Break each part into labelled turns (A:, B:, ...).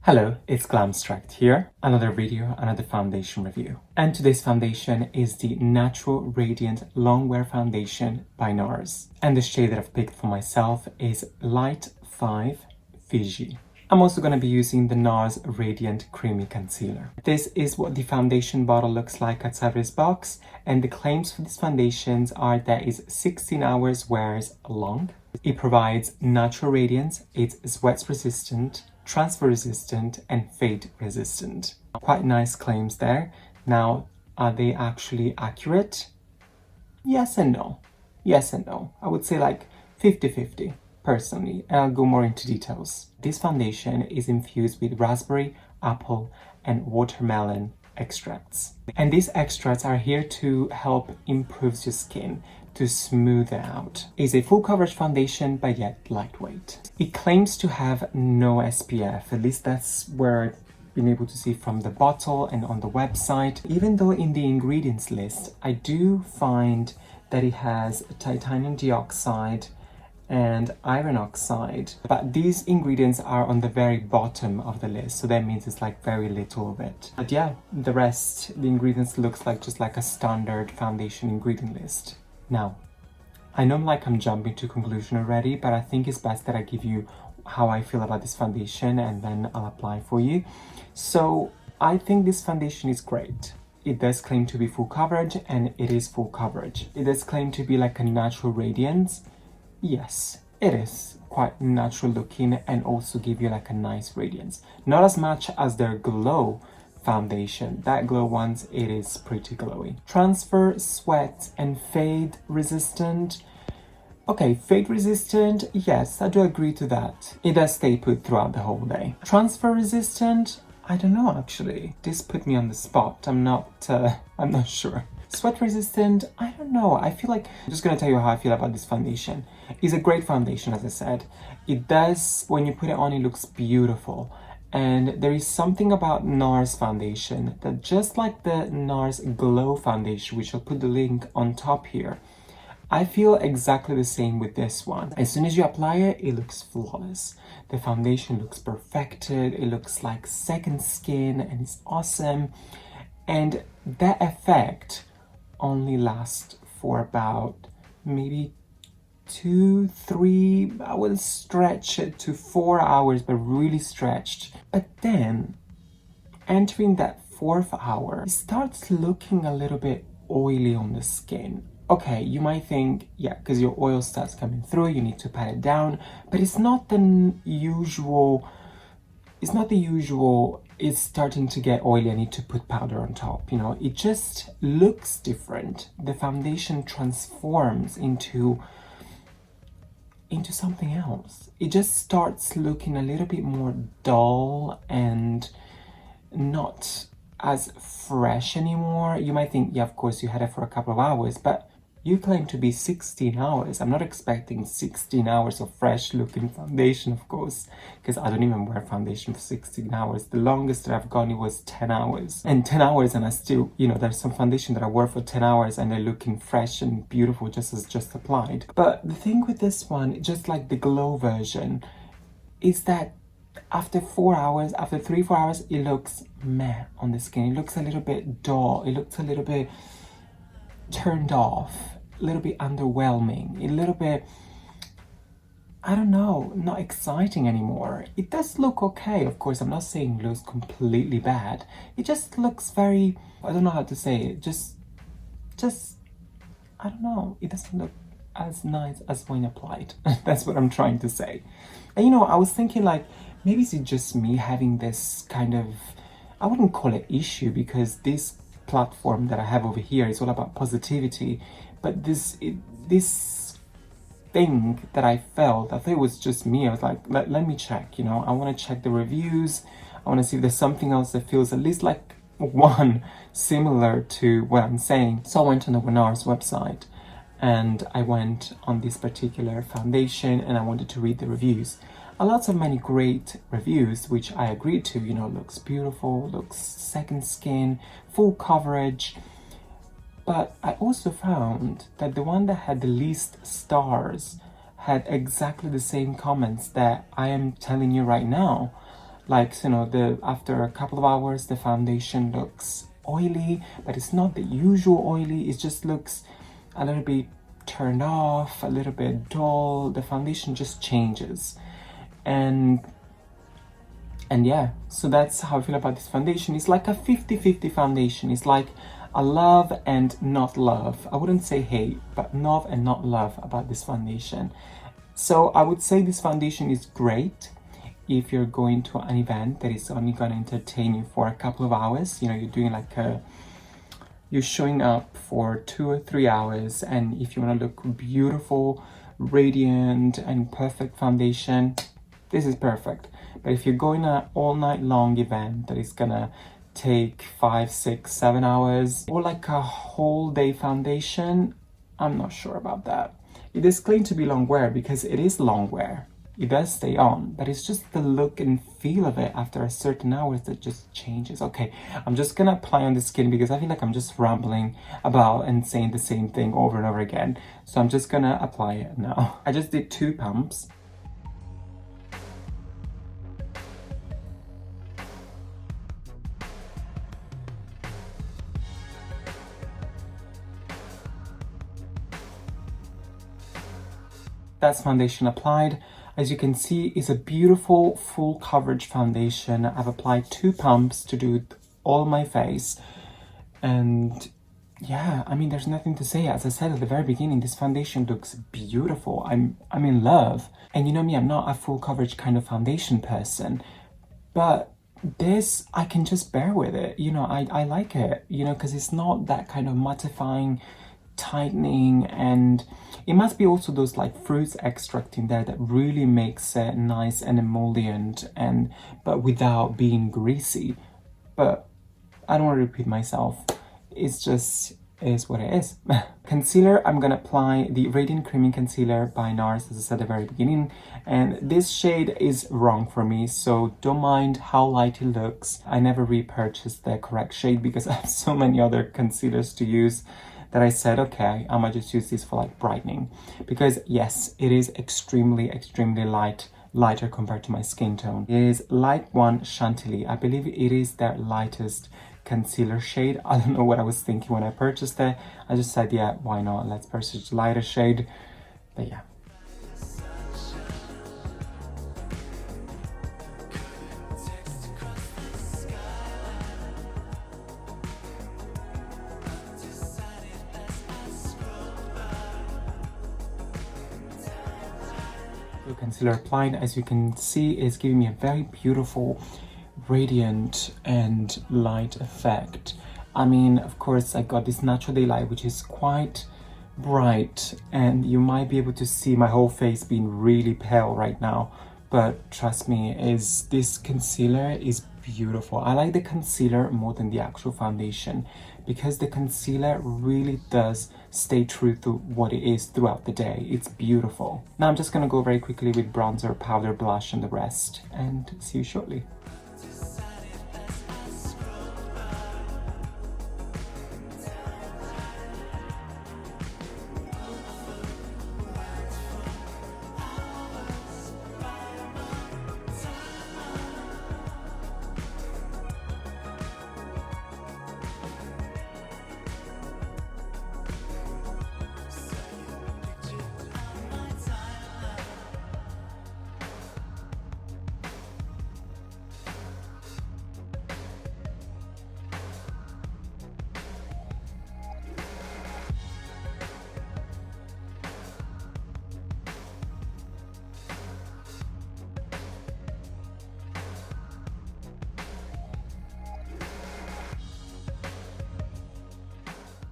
A: Hello, it's Glamstract here. Another video, another foundation review. And today's foundation is the Natural Radiant Longwear Foundation by NARS. And the shade that I've picked for myself is Light 5 Fiji. I'm also going to be using the NARS Radiant Creamy Concealer. This is what the foundation bottle looks like outside of this box. And the claims for these foundations are that it's 16 hours wears long. It provides natural radiance, it's sweat resistant, transfer resistant and fade resistant. Quite nice claims there. Now, are they actually accurate? Yes and no. Yes and no. I would say like 50-50 personally, and I'll go more into details. This foundation is infused with raspberry, apple and watermelon extracts. And these extracts are here to help improve your skin, to smooth it out. It's a full coverage foundation, but yet lightweight. It claims to have no SPF, at least that's where I've been able to see from the bottle and on the website. Even though in the ingredients list, I do find that it has titanium dioxide and iron oxide, but these ingredients are on the very bottom of the list, so that means it's like very little of it. But yeah, the rest, the ingredients looks like just like a standard foundation ingredient list. Now, I know I'm jumping to conclusion already, but I think it's best that I give you how I feel about this foundation and then I'll apply for you. So I think this foundation is great. It does claim to be full coverage, and it is full coverage. It does claim to be like a natural radiance. Yes, it is quite natural looking and also give you like a nice radiance. Not as much as their Glow foundation. That Glow ones, it is pretty glowy. Transfer, sweat and fade resistant. Okay, fade resistant, yes, I do agree to that. It does stay put throughout the whole day. Transfer resistant, I don't know actually. This put me on the spot. I'm not sure. Sweat resistant, I don't know. I feel like, I'm just gonna tell you how I feel about this foundation. It's a great foundation, as I said. It does, when you put it on, it looks beautiful. And there is something about NARS foundation that, just like the NARS Glow foundation, which I'll put the link on top here, I feel exactly the same with this one. As soon as you apply it, it looks flawless. The foundation looks perfected. It looks like second skin and it's awesome. And that effect only lasts for about maybe 2-3, I will stretch it to 4 hours, but really stretched. But then entering that 4th hour, it starts looking a little bit oily on the skin. Okay, you might think, yeah, because your oil starts coming through, you need to pat it down, but it's not the usual, it's starting to get oily, I need to put powder on top, you know, it just looks different. The foundation transforms into something else. It just starts looking a little bit more dull and not as fresh anymore. You might think, yeah, of course you had it for a couple of hours, but you claim to be 16 hours. I'm not expecting 16 hours of fresh looking foundation, of course, because I don't even wear foundation for 16 hours. The longest that I've gone, it was 10 hours. And 10 hours and I still, you know, there's some foundation that I wear for 10 hours and they're looking fresh and beautiful just as just applied. But the thing with this one, just like the Glow version, is that after 4 hours, after 3-4 hours, it looks meh on the skin. It looks a little bit dull. It looks a little bit turned off, a little bit underwhelming, a little bit, I don't know, not exciting anymore. It does look okay, of course. I'm not saying it looks completely bad. It just looks very, I don't know how to say it, just I don't know, it doesn't look as nice as when applied. That's what I'm trying to say. And you know, I was thinking like, maybe it's just me having this kind of, I wouldn't call it issue, because this platform that I have over here is all about positivity, but this thing that I thought it was just me. I was like, let me check, you know, I want to check the reviews, I want to see if there's something else that feels at least like one similar to what I'm saying. So I went on the NARS website and I went on this particular foundation and I wanted to read the reviews. Lots of many great reviews, which I agreed to, you know, looks beautiful, looks second skin, full coverage. But I also found that the one that had the least stars had exactly the same comments that I am telling you right now. like, you know, after a couple of hours the foundation looks oily, but it's not the usual oily. It just looks a little bit turned off, a little bit dull. The foundation just changes. And yeah, so that's how I feel about this foundation. It's like a 50-50 foundation. It's like a love and not love. I wouldn't say hate, but love and not love about this foundation. So I would say this foundation is great if you're going to an event that is only going to entertain you for a couple of hours. You know, you're doing like you're showing up for 2 or 3 hours, and if you want to look beautiful, radiant and perfect foundation, this is perfect. But if you're going an all night long event that is gonna take 5, 6, 7 hours, or like a whole day foundation, I'm not sure about that. It is claimed to be Longwear because it is Longwear. It does stay on, but it's just the look and feel of it after a certain hours that just changes. Okay, I'm just gonna apply on the skin because I feel like I'm just rambling about and saying the same thing over and over again. So I'm just gonna apply it now. I just did 2 pumps. That's foundation applied. As you can see, it's a beautiful full coverage foundation. I've applied 2 pumps to do all my face. And yeah, I mean, there's nothing to say. As I said at the very beginning, this foundation looks beautiful. I'm in love. And you know me, I'm not a full coverage kind of foundation person. But this, I can just bear with it. You know, I like it, you know, because it's not that kind of mattifying, tightening, and it must be also those like fruits extract in there that really makes it nice and emollient, and but without being greasy. But I don't want to repeat myself. It's just is what it is. Concealer, I'm gonna apply the Radiant Creamy Concealer by NARS, as I said at the very beginning, and this shade is wrong for me, so don't mind how light it looks. I never repurchased the correct shade because I have so many other concealers to use that I said, okay, I might just use this for like brightening, because yes, it is extremely lighter compared to my skin tone. It is Light 1 Chantilly. I believe it is their lightest concealer shade. I don't know what I was thinking when I purchased it. I just said, yeah, why not? Let's purchase a lighter shade. But yeah. Concealer applied, as you can see, is giving me a very beautiful, radiant and light effect. I mean, of course, I got this natural daylight, which is quite bright, and you might be able to see my whole face being really pale right now. But trust me, this concealer is beautiful. I like the concealer more than the actual foundation because the concealer really does stay true to what it is throughout the day. It's beautiful. Now I'm just gonna go very quickly with bronzer, powder, blush and the rest, and see you shortly.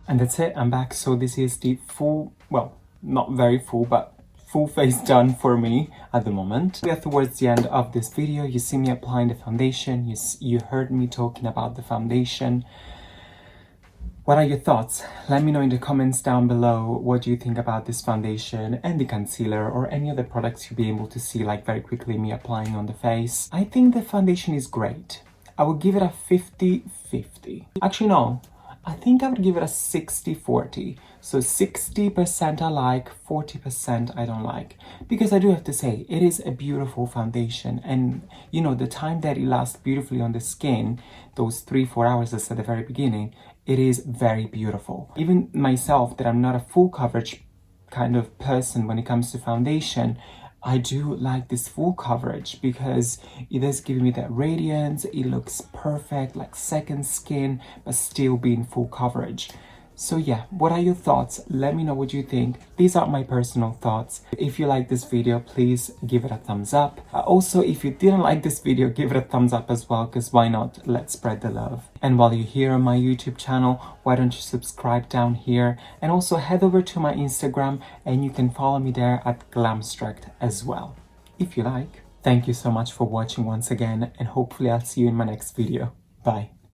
A: And that's it, I'm back. So this is the full, well, not very full, but full face done for me at the moment. We are towards the end of this video. You see me applying the foundation. You heard me talking about the foundation. What are your thoughts? Let me know in the comments down below. What do you think about this foundation and the concealer, or any other products you'll be able to see like very quickly me applying on the face? I think the foundation is great. I would give it a 50-50. Actually, no. I think I would give it a 60-40. So 60% I like, 40% I don't like. Because I do have to say, it is a beautiful foundation. And, you know, the time that it lasts beautifully on the skin, those 3-4 hours I said at the very beginning, it is very beautiful. Even myself, that I'm not a full coverage kind of person when it comes to foundation, I do like this full coverage because it is giving me that radiance. It looks perfect, like second skin, but still being full coverage. So yeah, what are your thoughts? Let me know what you think. These are my personal thoughts. If you like this video, please give it a thumbs up. Also, if you didn't like this video, give it a thumbs up as well, because why not? Let's spread the love. And while you're here on my YouTube channel, why don't you subscribe down here? And also head over to my Instagram and you can follow me there at Glamstract as well, if you like. Thank you so much for watching once again, and hopefully I'll see you in my next video. Bye.